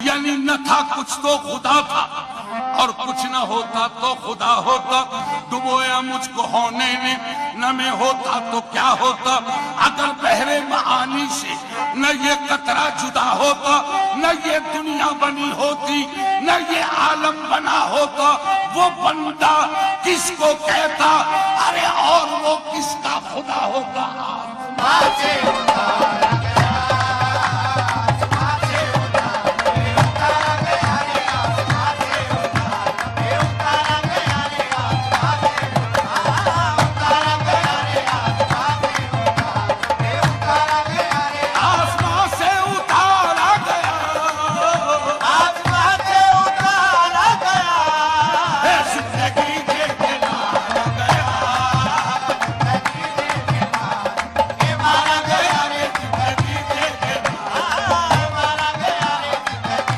यानी न था कुछ तो खुदा था, और कुछ न होता तो खुदा होता। डुबोया मुझको होने ने, न मैं होता तो क्या होता। अगर बहरे मानी से न ये कतरा जुदा होता, न ये दुनिया बनी होती, न ये आलम बना होता। वो बंदा किसको कहता, अरे और वो किसका खुदा होता।